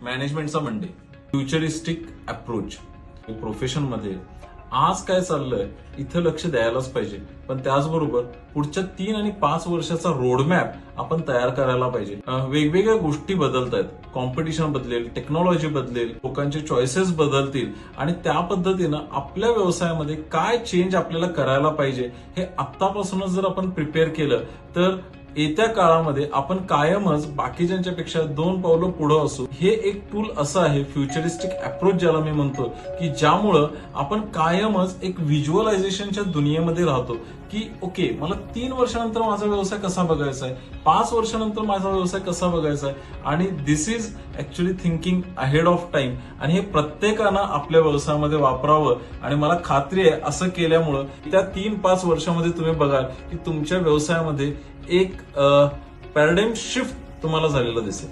मॅनेजमेंटचा Monday, futuristic approach. प्रोफेशनमध्ये आज काय चाललंय इथं लक्ष द्यायलाच पाहिजे, पण त्याचबरोबर पुढच्या 3 आणि 5 वर्षाचा रोडमॅप आपण तयार करायला पाहिजे. वेगवेगळ्या गोष्टी बदलत आहेत, कॉम्पिटिशन बदलेल, टेक्नॉलॉजी बदलेल, लोकांचे चॉईसेस बदलतील आणि त्या पद्धतीनं आपल्या व्यवसायामध्ये काय चेंज आपल्याला करायला पाहिजे हे आत्तापासूनच जर आपण प्रिपेअर केलं तर येत्या काळामध्ये आपण कायमच बाकीच्यांच्या पेक्षा 2 पावलं पुढे असू. हे एक टूल असं आहे फ्युचरिस्टिक अप्रोच ज्याला मी म्हणतो, की ज्यामुळं आपण कायमच एक व्हिज्युअलायझेशनच्या दुनियेमध्ये राहतो की ओके, मला 3 वर्षानंतर माझा व्यवसाय कसा बघायचा आहे, 5 वर्षानंतर माझा व्यवसाय कसा बघायचा आहे. आणि this is actually thinking ahead of time. आणि हे प्रत्येकानं आपल्या व्यवसायामध्ये वापरावं. आणि मला खात्री आहे असं केल्यामुळं त्या 3-5 वर्षामध्ये तुम्ही बघाल की तुमच्या व्यवसायामध्ये एक पॅराडाइम शिफ्ट तुम्हाला झालेलं दिसेल.